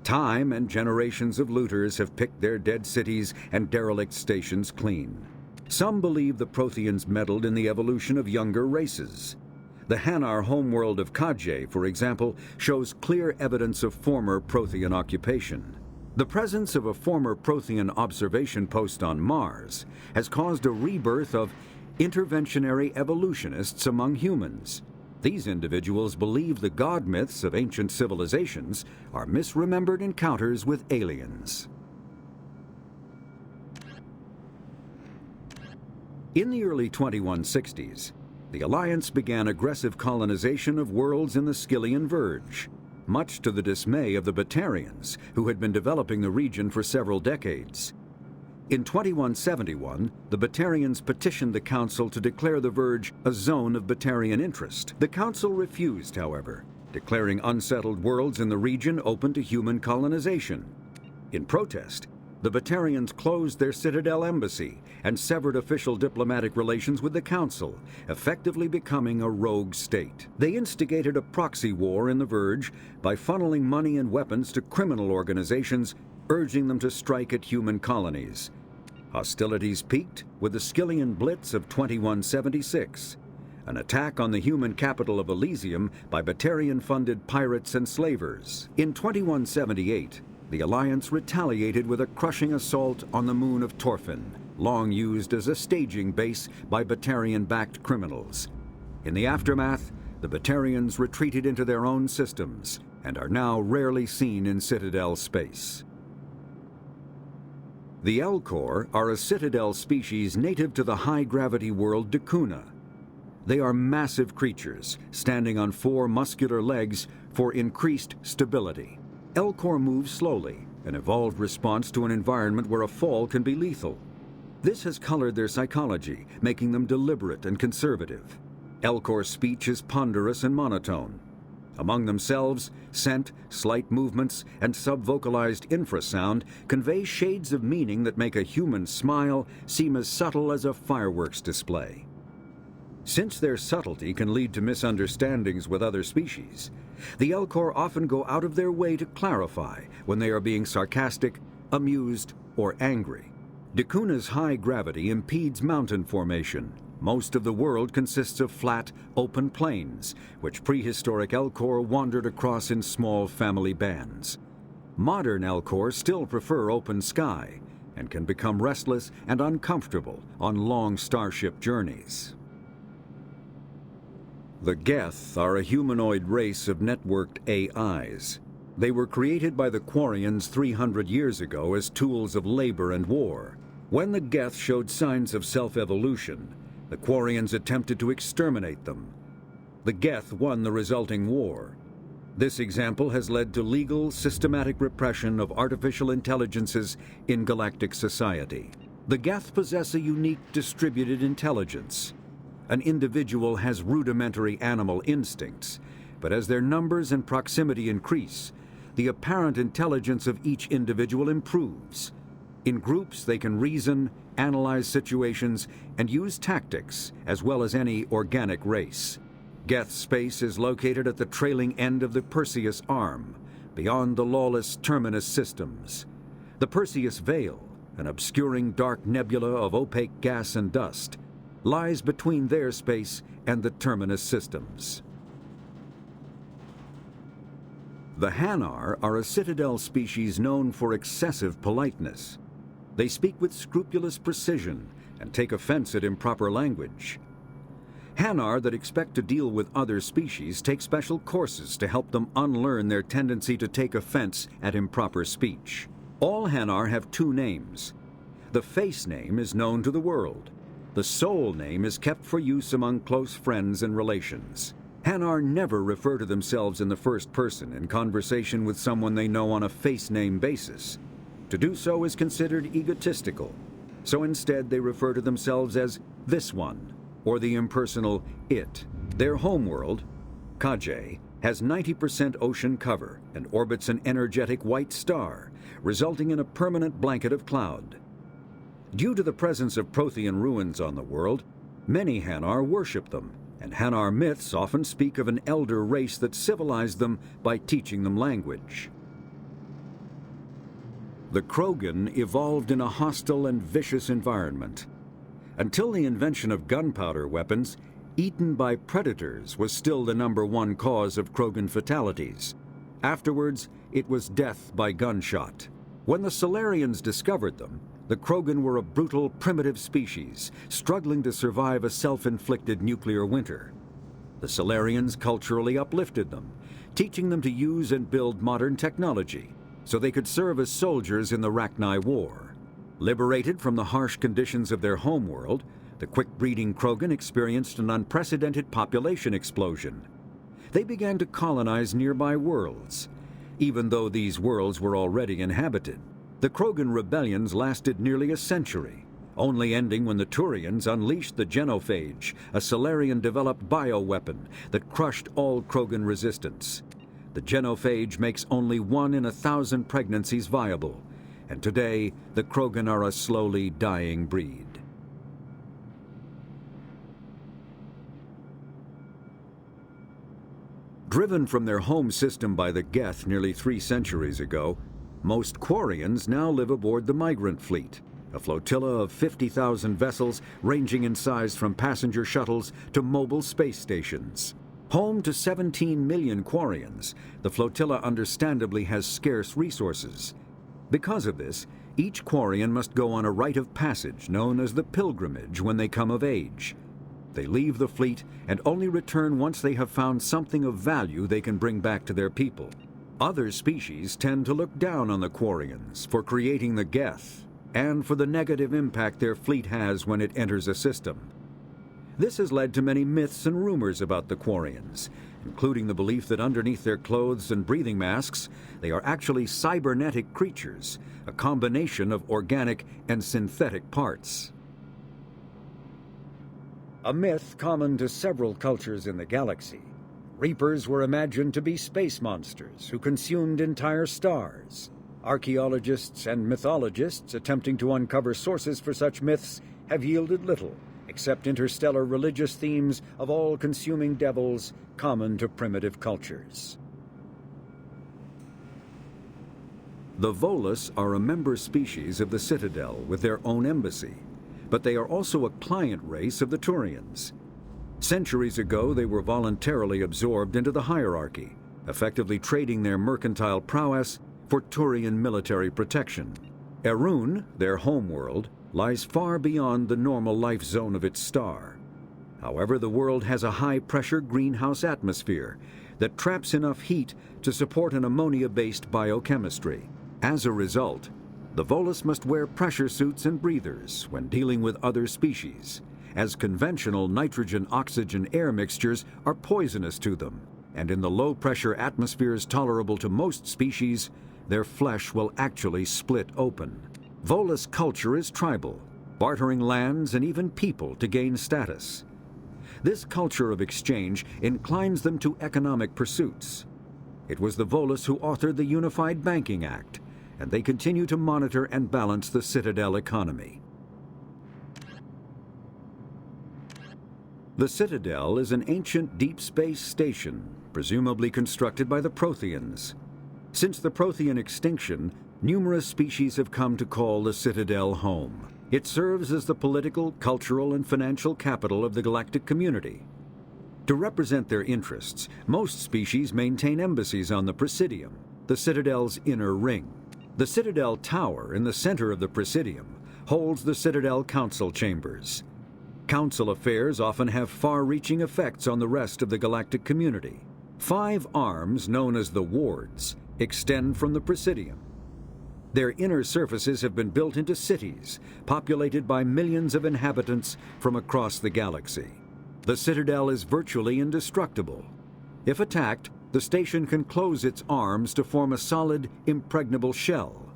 Time and generations of looters have picked their dead cities and derelict stations clean. Some believe the Protheans meddled in the evolution of younger races. The Hanar homeworld of Kaje, for example, shows clear evidence of former Prothean occupation. The presence of a former Prothean observation post on Mars has caused a rebirth of interventionary evolutionists among humans. These individuals believe the god myths of ancient civilizations are misremembered encounters with aliens. In the early 2160s, the Alliance began aggressive colonization of worlds in the Skyllian Verge, much to the dismay of the Batarians, who had been developing the region for several decades. In 2171, the Batarians petitioned the Council to declare the Verge a zone of Batarian interest. The Council refused, however, declaring unsettled worlds in the region open to human colonization. In protest, the Batarians closed their Citadel embassy and severed official diplomatic relations with the Council, effectively becoming a rogue state. They instigated a proxy war in the Verge by funneling money and weapons to criminal organizations, urging them to strike at human colonies. Hostilities peaked with the Skyllian Blitz of 2176. an attack on the human capital of Elysium by Batarian-funded pirates and slavers. In 2178, the Alliance retaliated with a crushing assault on the moon of Torfin, long used as a staging base by Batarian-backed criminals. In the aftermath, the Batarians retreated into their own systems and are now rarely seen in Citadel space. The Elcor are a Citadel species native to the high-gravity world Dakuna. They are massive creatures, standing on 4 muscular legs for increased stability. Elcor move slowly, an evolved response to an environment where a fall can be lethal. This has colored their psychology, making them deliberate and conservative. Elcor's speech is ponderous and monotone. Among themselves, scent, slight movements, and subvocalized infrasound convey shades of meaning that make a human smile seem as subtle as a fireworks display. Since their subtlety can lead to misunderstandings with other species, the Elcor often go out of their way to clarify when they are being sarcastic, amused, or angry. Dakuna's high gravity impedes mountain formation. Most of the world consists of flat, open plains, which prehistoric Elcor wandered across in small family bands. Modern Elcor still prefer open sky, and can become restless and uncomfortable on long starship journeys. The Geth are a humanoid race of networked AIs. They were created by the Quarians 300 years ago as tools of labor and war. When the Geth showed signs of self-evolution, the Quarians attempted to exterminate them. The Geth won the resulting war. This example has led to legal, systematic repression of artificial intelligences in galactic society. The Geth possess a unique distributed intelligence. An individual has rudimentary animal instincts, but as their numbers and proximity increase, the apparent intelligence of each individual improves. In groups, they can reason, analyze situations, and use tactics, as well as any organic race. Geth space is located at the trailing end of the Perseus Arm, beyond the lawless Terminus systems. The Perseus Veil, an obscuring dark nebula of opaque gas and dust, lies between their space and the Terminus systems. The Hanar are a Citadel species known for excessive politeness. They speak with scrupulous precision and take offense at improper language. Hanar that expect to deal with other species take special courses to help them unlearn their tendency to take offense at improper speech. All Hanar have 2 names. The face name is known to the world. The soul name is kept for use among close friends and relations. Hanar never refer to themselves in the first person in conversation with someone they know on a face name basis. To do so is considered egotistical, so instead they refer to themselves as this one, or the impersonal it. Their homeworld, Kaje, has 90% ocean cover and orbits an energetic white star, resulting in a permanent blanket of cloud. Due to the presence of Prothean ruins on the world, many Hanar worship them, and Hanar myths often speak of an elder race that civilized them by teaching them language. The Krogan evolved in a hostile and vicious environment. Until the invention of gunpowder weapons, eaten by predators was still the #1 cause of Krogan fatalities. Afterwards, it was death by gunshot. When the Solarians discovered them, the Krogan were a brutal, primitive species, struggling to survive a self-inflicted nuclear winter. The Solarians culturally uplifted them, teaching them to use and build modern technology, so they could serve as soldiers in the Rachni War. Liberated from the harsh conditions of their homeworld, the quick-breeding Krogan experienced an unprecedented population explosion. They began to colonize nearby worlds, even though these worlds were already inhabited. The Krogan rebellions lasted nearly a century, only ending when the Turians unleashed the Genophage, a Solarian-developed bioweapon that crushed all Krogan resistance. The Genophage makes only 1 in 1,000 pregnancies viable, and today the Krogan are a slowly dying breed. Driven from their home system by the Geth nearly 3 centuries ago, most Quarians now live aboard the Migrant Fleet, a flotilla of 50,000 vessels ranging in size from passenger shuttles to mobile space stations. Home to 17 million Quarians, the flotilla understandably has scarce resources. Because of this, each Quarian must go on a rite of passage known as the pilgrimage when they come of age. They leave the fleet and only return once they have found something of value they can bring back to their people. Other species tend to look down on the Quarians for creating the Geth and for the negative impact their fleet has when it enters a system. This has led to many myths and rumors about the Quarians, including the belief that underneath their clothes and breathing masks, they are actually cybernetic creatures, a combination of organic and synthetic parts. A myth common to several cultures in the galaxy. Reapers were imagined to be space monsters who consumed entire stars. Archaeologists and mythologists attempting to uncover sources for such myths have yielded little, except interstellar religious themes of all-consuming devils common to primitive cultures. The Volus are a member species of the Citadel with their own embassy, but they are also a client race of the Turians. Centuries ago, they were voluntarily absorbed into the hierarchy, effectively trading their mercantile prowess for Turian military protection. Erun, their homeworld, lies far beyond the normal life zone of its star. However, the world has a high-pressure greenhouse atmosphere that traps enough heat to support an ammonia-based biochemistry. As a result, the Volus must wear pressure suits and breathers when dealing with other species, as conventional nitrogen-oxygen-air mixtures are poisonous to them, and in the low-pressure atmospheres tolerable to most species, their flesh will actually split open. Volus culture is tribal, bartering lands and even people to gain status. This culture of exchange inclines them to economic pursuits. It was the Volus who authored the Unified Banking Act, and they continue to monitor and balance the Citadel economy. The Citadel is an ancient deep space station, presumably constructed by the Protheans. Since the Prothean extinction, numerous species have come to call the Citadel home. It serves as the political, cultural, and financial capital of the galactic community. To represent their interests, most species maintain embassies on the Presidium, the Citadel's inner ring. The Citadel Tower in the center of the Presidium holds the Citadel Council Chambers. Council affairs often have far-reaching effects on the rest of the galactic community. 5 arms, known as the Wards, extend from the Presidium. Their inner surfaces have been built into cities, populated by millions of inhabitants from across the galaxy. The Citadel is virtually indestructible. If attacked, the station can close its arms to form a solid, impregnable shell.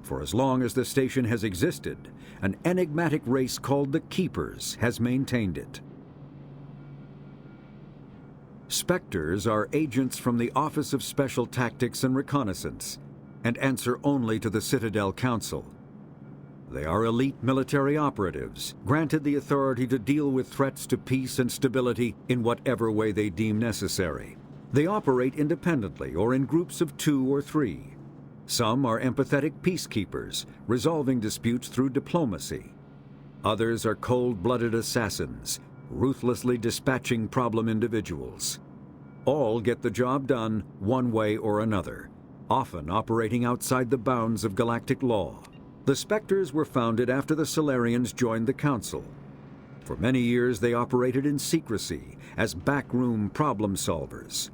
For as long as the station has existed, an enigmatic race called the Keepers has maintained it. Spectres are agents from the Office of Special Tactics and Reconnaissance, and answer only to the Citadel Council. They are elite military operatives, granted the authority to deal with threats to peace and stability in whatever way they deem necessary. They operate independently or in groups of 2 or 3. Some are empathetic peacekeepers, resolving disputes through diplomacy. Others are cold-blooded assassins, ruthlessly dispatching problem individuals. All get the job done one way or another, often operating outside the bounds of galactic law. The Spectres were founded after the Solarians joined the Council. For many years they operated in secrecy as backroom problem solvers.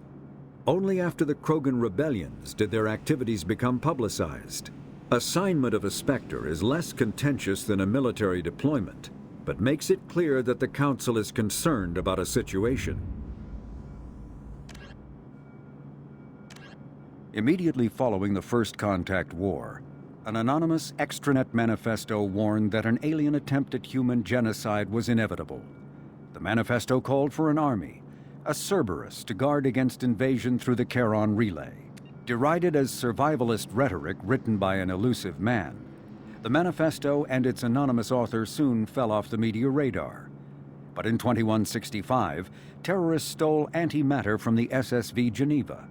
Only after the Krogan rebellions did their activities become publicized. Assignment of a Spectre is less contentious than a military deployment, but makes it clear that the Council is concerned about a situation. Immediately following the First Contact War, an anonymous extranet manifesto warned that an alien attempt at human genocide was inevitable. The manifesto called for an army, a Cerberus, to guard against invasion through the Charon Relay. Derided as survivalist rhetoric written by an elusive man, the manifesto and its anonymous author soon fell off the media radar. But in 2165, terrorists stole antimatter from the SSV Geneva.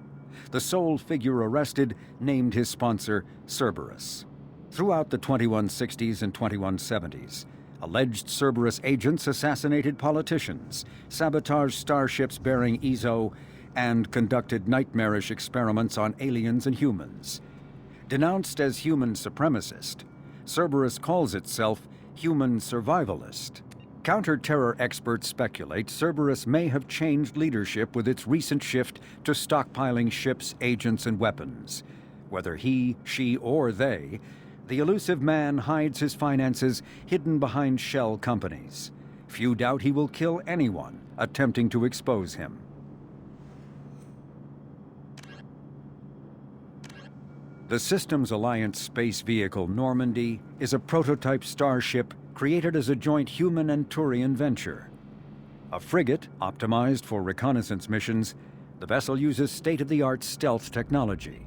The sole figure arrested named his sponsor Cerberus. Throughout the 2160s and 2170s, alleged Cerberus agents assassinated politicians, sabotaged starships bearing Ezo, and conducted nightmarish experiments on aliens and humans. Denounced as human supremacist, Cerberus calls itself human survivalist. Counter-terror experts speculate Cerberus may have changed leadership with its recent shift to stockpiling ships, agents, and weapons. Whether he, she, or they, the elusive man hides his finances hidden behind shell companies. Few doubt he will kill anyone attempting to expose him. The Systems Alliance space vehicle Normandy is a prototype starship created as a joint human and Turian venture. A frigate optimized for reconnaissance missions, the vessel uses state-of-the-art stealth technology.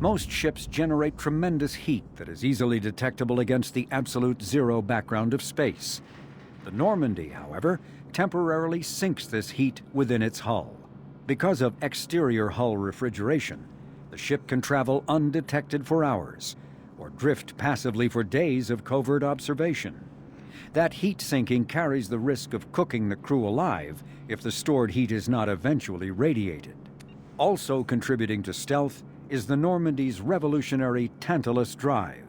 Most ships generate tremendous heat that is easily detectable against the absolute zero background of space. The Normandy, however, temporarily sinks this heat within its hull. Because of exterior hull refrigeration, the ship can travel undetected for hours, or drift passively for days of covert observation. That heat sinking carries the risk of cooking the crew alive if the stored heat is not eventually radiated. Also contributing to stealth is the Normandy's revolutionary Tantalus drive,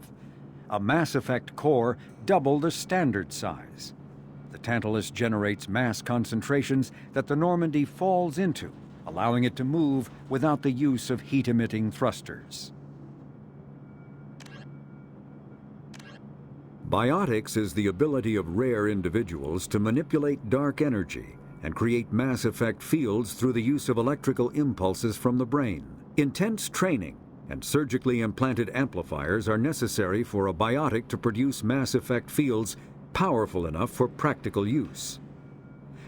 a Mass Effect core double the standard size. The Tantalus generates mass concentrations that the Normandy falls into, allowing it to move without the use of heat-emitting thrusters. Biotics is the ability of rare individuals to manipulate dark energy and create Mass Effect fields through the use of electrical impulses from the brain. Intense training and surgically implanted amplifiers are necessary for a biotic to produce Mass Effect fields powerful enough for practical use.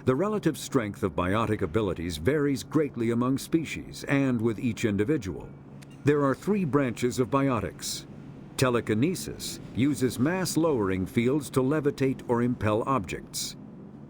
The relative strength of biotic abilities varies greatly among species and with each individual. There are 3 branches of biotics. Telekinesis uses mass-lowering fields to levitate or impel objects.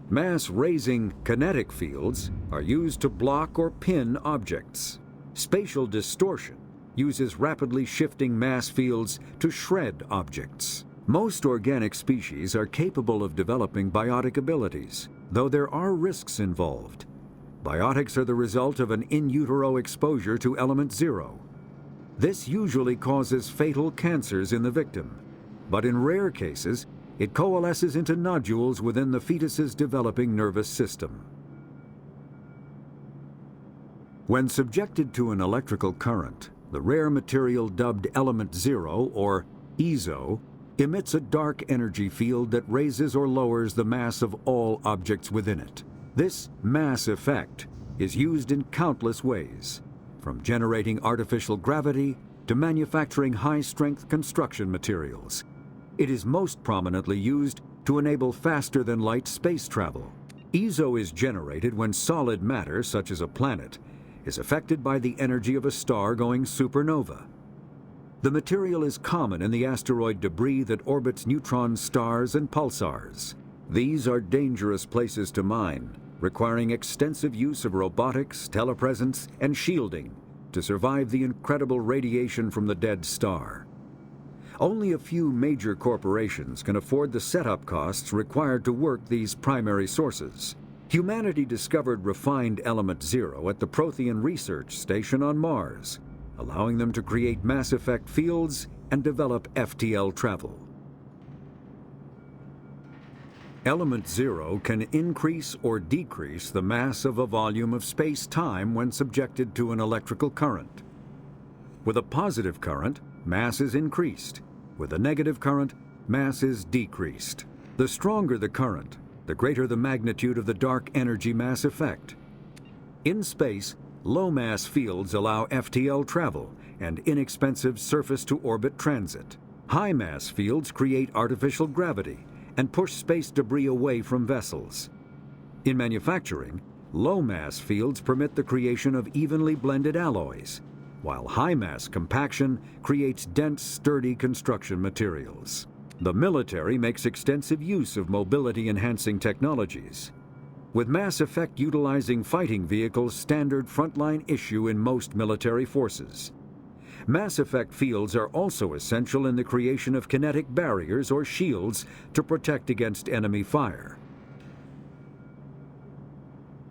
Mass-raising kinetic fields are used to block or pin objects. Spatial distortion uses rapidly shifting mass fields to shred objects. Most organic species are capable of developing biotic abilities, though there are risks involved. Biotics are the result of an in utero exposure to element 0. This usually causes fatal cancers in the victim, but in rare cases, it coalesces into nodules within the fetus's developing nervous system. When subjected to an electrical current, the rare material dubbed Element 0, or Ezo, emits a dark energy field that raises or lowers the mass of all objects within it. This mass effect is used in countless ways, from generating artificial gravity to manufacturing high-strength construction materials. It is most prominently used to enable faster-than-light space travel. Ezo is generated when solid matter, such as a planet, is affected by the energy of a star going supernova. The material is common in the asteroid debris that orbits neutron stars and pulsars. These are dangerous places to mine, requiring extensive use of robotics, telepresence, and shielding to survive the incredible radiation from the dead star. Only a few major corporations can afford the setup costs required to work these primary sources. Humanity discovered refined Element 0 at the Prothean Research Station on Mars, allowing them to create Mass Effect fields and develop FTL travel. Element 0 can increase or decrease the mass of a volume of space-time when subjected to an electrical current. With a positive current, mass is increased. With a negative current, mass is decreased. The stronger the current, the greater the magnitude of the dark energy mass effect. In space, low-mass fields allow FTL travel and inexpensive surface-to-orbit transit. High-mass fields create artificial gravity and push space debris away from vessels. In manufacturing, low-mass fields permit the creation of evenly blended alloys, while high-mass compaction creates dense, sturdy construction materials. The military makes extensive use of mobility-enhancing technologies, with Mass Effect utilizing fighting vehicles standard frontline issue in most military forces. Mass effect fields are also essential in the creation of kinetic barriers or shields to protect against enemy fire.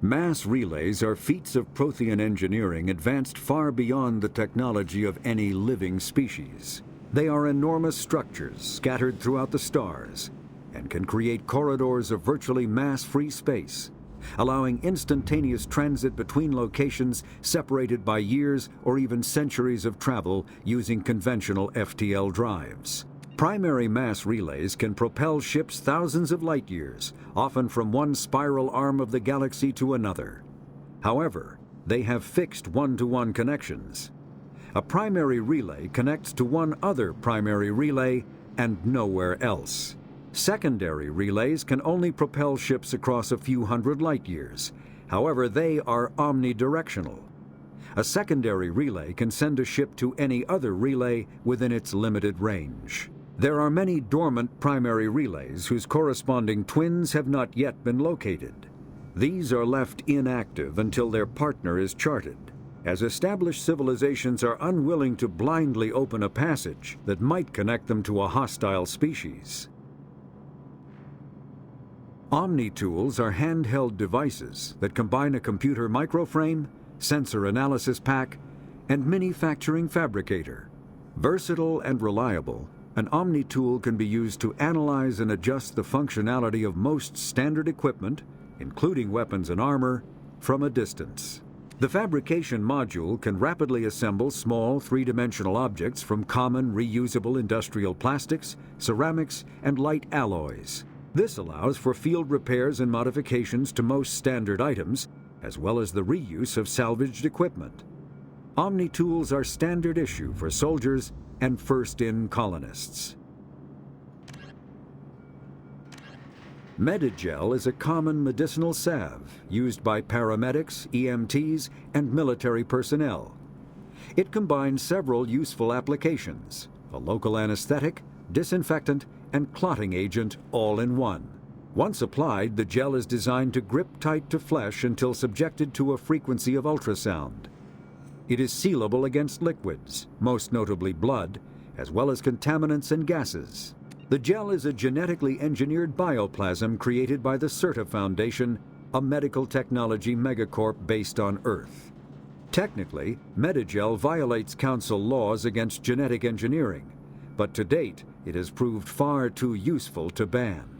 Mass relays are feats of Prothean engineering advanced far beyond the technology of any living species. They are enormous structures scattered throughout the stars and can create corridors of virtually mass-free space, allowing instantaneous transit between locations separated by years or even centuries of travel using conventional FTL drives. Primary mass relays can propel ships thousands of light years, often from one spiral arm of the galaxy to another. However, they have fixed one-to-one connections. A primary relay connects to one other primary relay and nowhere else. Secondary relays can only propel ships across a few hundred light years. However, they are omnidirectional. A secondary relay can send a ship to any other relay within its limited range. There are many dormant primary relays whose corresponding twins have not yet been located. These are left inactive until their partner is charted, as established civilizations are unwilling to blindly open a passage that might connect them to a hostile species. Omni-tools are handheld devices that combine a computer microframe, sensor analysis pack, and manufacturing fabricator. Versatile and reliable, an Omni-tool can be used to analyze and adjust the functionality of most standard equipment, including weapons and armor, from a distance. The fabrication module can rapidly assemble small three-dimensional objects from common reusable industrial plastics, ceramics, and light alloys. This allows for field repairs and modifications to most standard items, as well as the reuse of salvaged equipment. Omni-tools are standard issue for soldiers and first-in colonists. Medigel is a common medicinal salve used by paramedics, EMTs, and military personnel. It combines several useful applications: a local anesthetic, disinfectant, and clotting agent all in one. Once applied, the gel is designed to grip tight to flesh until subjected to a frequency of ultrasound. It is sealable against liquids, most notably blood, as well as contaminants and gases. The gel is a genetically engineered bioplasm created by the CERTA Foundation, a medical technology megacorp based on Earth. Technically, Medigel violates Council laws against genetic engineering, but to date, it has proved far too useful to ban.